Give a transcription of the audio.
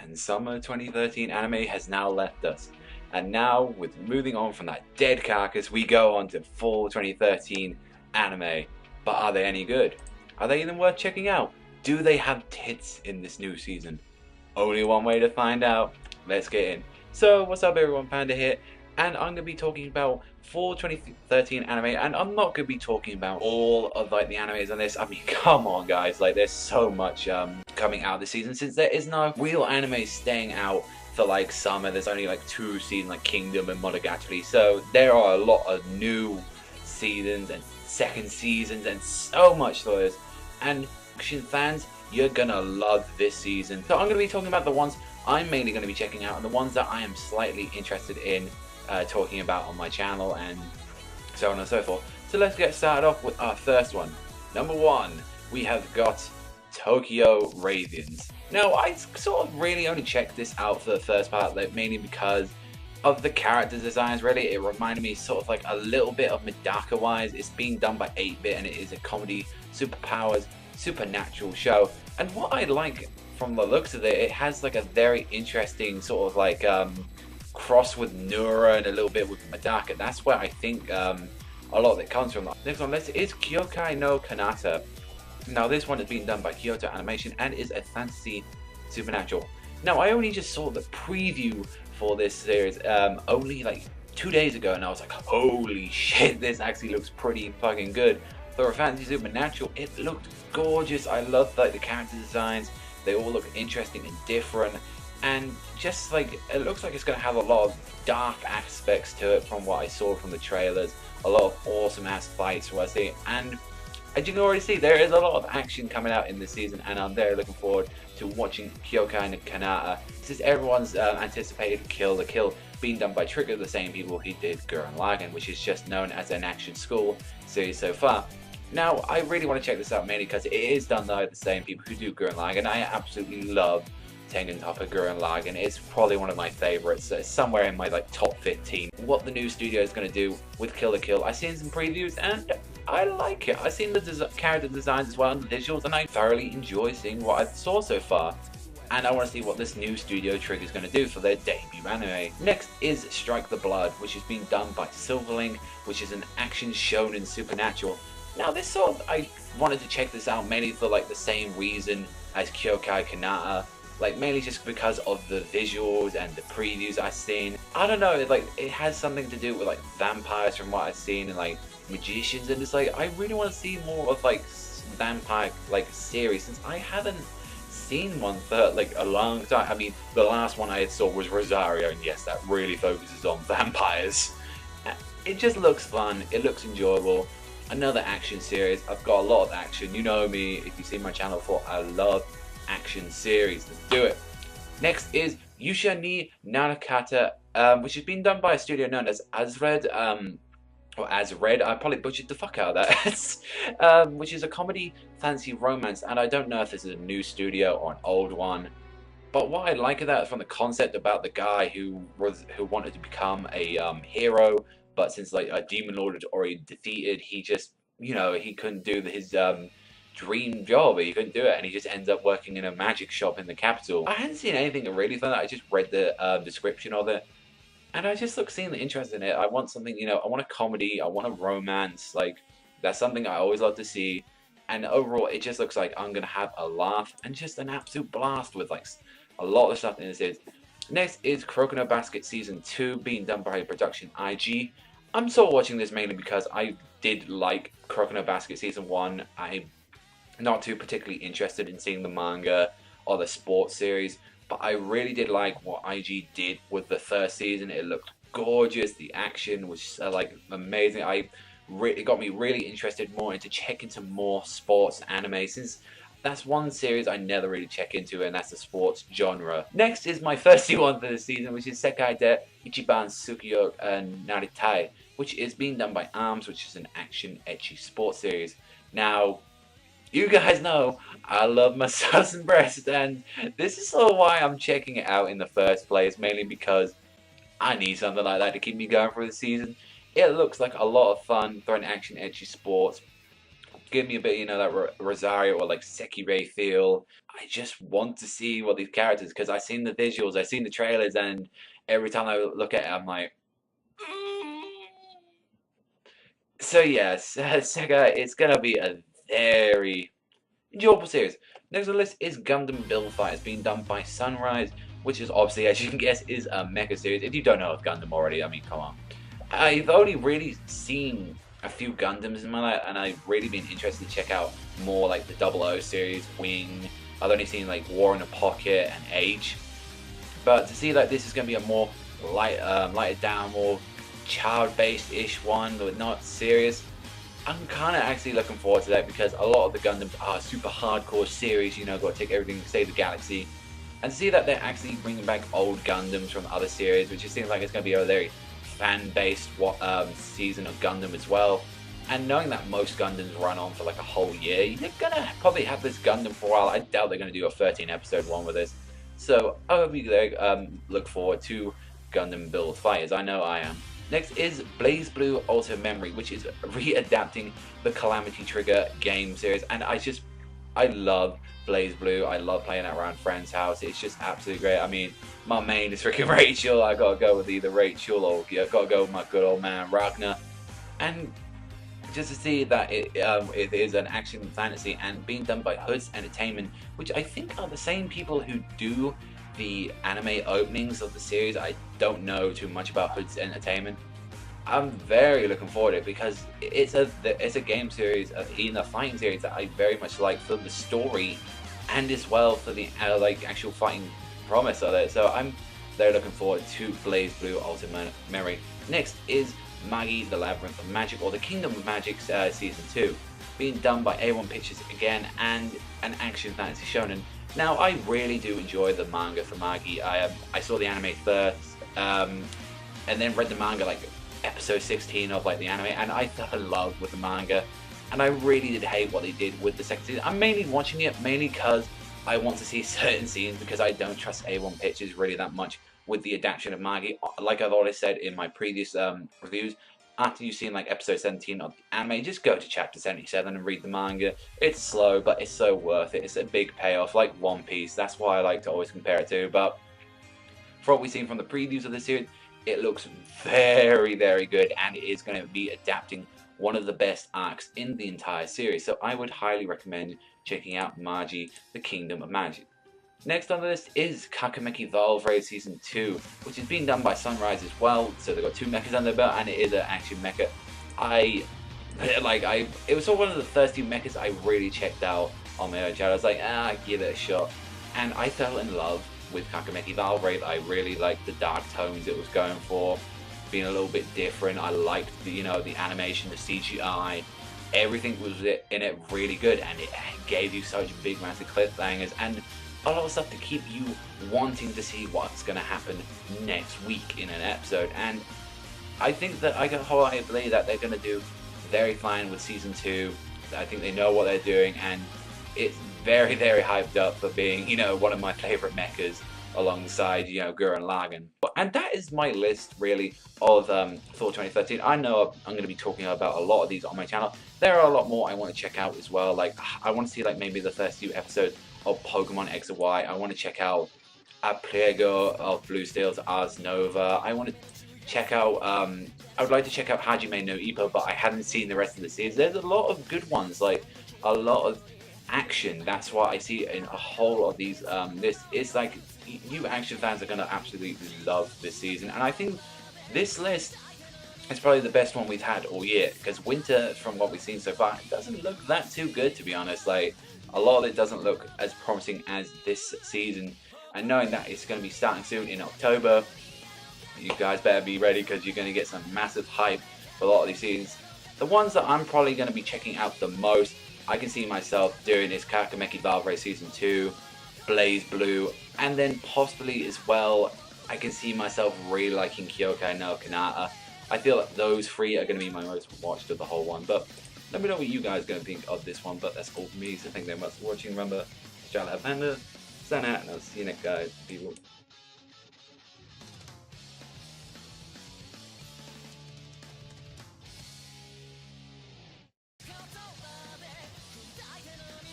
and summer 2013 anime has now left us. And now, with moving on from that dead carcass, we go on to fall 2013 anime. But are they any good? Are they even worth checking out? Do they have tits in this new season? Only one way to find out. Let's get in. So, what's up everyone, Panda here, and I'm going to be talking about fall 2013 anime, and I'm not going to be talking about all of like the animes on this. I mean, come on guys, like there's so much coming out this season, since there is no real anime staying out for like summer. There's only like 2 seasons, like Kingdom and Monogatari, so there are a lot of new seasons and second seasons and so much for this. And action fans, you're gonna love this season. So I'm gonna be talking about the ones I'm mainly going to be checking out and the ones that I am slightly interested in talking about on my channel, and so on and so forth. So let's get started off with our first one. Number 1, we have got Tokyo Ravens. Now, I sort of really only checked this out for the first part, like, mainly because of the character designs. Really, it reminded me sort of like a little bit of Medaka wise. It's being done by 8-bit and it is a comedy, superpowers, supernatural show. And what I like from the looks of it, it has like a very interesting sort of like cross with Nura and a little bit with Medaka. That's where I think a lot of it comes from. Next one is Kyokai no Kanata. Now this one is being done by Kyoto Animation and is a fantasy supernatural. Now I only just saw the preview for this series only like 2 days ago, and I was like, holy shit, this actually looks pretty fucking good. For a fantasy supernatural, it looked gorgeous. I love like the character designs. They all look interesting and different, and just like it looks like it's going to have a lot of dark aspects to it from what I saw from the trailers. A lot of awesome ass fights from what I see, and as you can already see, there is a lot of action coming out in this season, and I'm very looking forward to watching Kyokai no Kanata. This is everyone's anticipated Kill la Kill, being done by Trigger, the same people who did Gurren Lagann, which is just known as an action school series so far. Now, I really want to check this out mainly because it is done by the same people who do Gurren Lagann. I absolutely love Tengen Toppa Gurren Lagann. It's probably one of my favorites. It's somewhere in my like top 15. What the new studio is going to do with Kill la Kill, I've seen some previews and I like it. I've seen the character designs as well and the visuals, and I thoroughly enjoy seeing what I saw so far. And I want to see what this new studio Trigger is going to do for their debut anime. Next is Strike the Blood, which is being done by Silverlink, which is an action shonen supernatural. Now this sort of, I wanted to check this out mainly for like the same reason as Kyokai Kanata, like mainly just because of the visuals and the previews I've seen. I don't know, like it has something to do with like vampires from what I've seen, and like magicians, and it's like I really want to see more of like vampire like series, since I haven't seen one for like a long time. I mean, the last one I saw was Rosario, and yes, that really focuses on vampires. It just looks fun, it looks enjoyable. Another action series. I've got a lot of action. You know me, if you've seen my channel before, I love action series. Let's do it. Next is Yusha ni Narakata, which has been done by a studio known as Azred, or Azred, I probably butchered the fuck out of that, which is a comedy fantasy romance, and I don't know if this is a new studio or an old one. But what I like of that is from the concept about the guy who wanted to become a hero, but since like a demon lord had already defeated, he just, you know, he couldn't do his dream job. He couldn't do it, and he just ends up working in a magic shop in the capital. I hadn't seen anything really for that. I just read the description of it, and I just seeing the interest in it. I want something, you know, I want a comedy, I want a romance. Like that's something I always love to see. And overall, it just looks like I'm gonna have a laugh and just an absolute blast with like a lot of stuff in this. Next is Crocodile Basket Season 2, being done by production IG. I'm sort of watching this mainly because I did like Crocodile Basket Season 1. I'm not too particularly interested in seeing the manga or the sports series, but I really did like what IG did with the first season. It looked gorgeous, the action was like amazing. It got me really interested more into checking into more sports anime, since that's one series I never really check into, and that's the sports genre. Next is my thirsty one for this season, which is Sekai de Ichiban Tsukiyo Naritai, which is being done by ARMS, which is an action ecchi sports series. Now, you guys know I love my sus and breast, and this is sort of why I'm checking it out in the first place, mainly because I need something like that to keep me going for the season. It looks like a lot of fun for an action ecchi sports. give me a bit, that Rosario or like Sekirei feel. I just want to see what these characters, because I've seen the visuals, I've seen the trailers, and every time I look at it, I'm like, so yes, Sega, it's gonna be a very enjoyable series. Next on the list is Gundam Build Fight. It's being done by Sunrise, which is obviously, as you can guess, is a mecha series. If you don't know of Gundam already, I mean, come on. I've only really seen a few Gundams in my life, and I've really been interested to check out more like the Double O series, Wing. I've only seen like War in a Pocket and Age, but to see that this is going to be a more lighter down, more child-based-ish one, but not serious, I'm kind of actually looking forward to that, because a lot of the Gundams are super hardcore series, got to take everything to save the galaxy. And to see that they're actually bringing back old Gundams from other series, which just seems like it's going to be a very fan-based season of Gundam as well. And knowing that most Gundams run on for like a whole year, you're going to probably have this Gundam for a while. I doubt they're going to do a 13-episode one with this. So I hope you look forward to Gundam Build Fighters. I know I am. Next is Blaze Blue Ultimate Memory, which is readapting the Calamity Trigger game series. And I love Blaze Blue. I love playing it around friends' house. It's just absolutely great. I mean, my main is freaking Rachel. I gotta go with either Rachel or gotta go with my good old man Ragnar. And just to see that it is an action fantasy and being done by Hoods Entertainment, which I think are the same people who do the anime openings of the series. I don't know too much about Hoods Entertainment. I'm very looking forward to it, because it's a game series, in a fighting series that I very much like for the story, and as well for the actual fighting promise of it. So I'm very looking forward to Blaze Blue Ultimate Memory. Next is Magi the Labyrinth of Magic, or the Kingdom of Magic Season 2, being done by A1 Pictures again, and an action fantasy shonen. Now, I really do enjoy the manga for Magi. I saw the anime first, and then read the manga like episode 16 of like the anime, and I fell in love with the manga, and I really did hate what they did with the second season. I'm mainly watching it because I want to see certain scenes, because I don't trust A1 Pictures really that much with the adaptation of Magi. Like I've already said in my previous reviews, after you've seen like episode 17 of the anime, just go to chapter 77 and read the manga. It's slow, but it's so worth it. It's a big payoff, like One Piece. That's why I like to always compare it to. But for what we've seen from the previews of the series, it looks very, very good, and it is going to be adapting one of the best arcs in the entire series. So I would highly recommend checking out Magi, the Kingdom of Magic. Next on the list is Kakameki Valve Raid Season 2, which is being done by Sunrise as well. So they've got 2 mechas under their belt, and it is an action mecha. It was one of the first 2 mechas I really checked out on my own channel. I was like, give it a shot. And I fell in love with Kakameki Valve Raid. I really liked the dark tones it was going for, being a little bit different. I liked the animation, the CGI. Everything was in it really good, and it gave you such big, massive cliffhangers, and a lot of stuff to keep you wanting to see what's going to happen next week in an episode. And I think that I believe that they're going to do very fine with Season 2. I think they know what they're doing, and it's very, very hyped up for being, one of my favorite mechas alongside, Gurren Lagann. And that is my list, really, of Thor 2013. I know I'm going to be talking about a lot of these on my channel. There are a lot more I want to check out as well. Like, I want to see, maybe the first few episodes of Pokemon X and Y. I want to check out Pliego of Blue Steel's Ars Nova. I want to check out, I would like to check out Hajime no Ippo, but I haven't seen the rest of the series. There's a lot of good ones, like a lot of action. That's what I see in a whole of these lists. It's like, you action fans are going to absolutely love this season. And I think this list is probably the best one we've had all year, because Winter, from what we've seen so far, it doesn't look that too good, to be honest. Like, a lot of it doesn't look as promising as this season, and knowing that it's going to be starting soon in October, you guys better be ready, because you're going to get some massive hype for a lot of these seasons. The ones that I'm probably going to be checking out the most, I can see myself doing, is Kakameki Valve Raid Season 2, Blaze Blue, and then possibly as well, I can see myself really liking Kyokai no Kanata. I feel like those 3 are going to be my most watched of the whole one, but let me know what you guys are going to think of this one. But that's all for me, so thank you very much for watching. Remember, Savagezweipanda, sign out, and I'll see you next guys. People.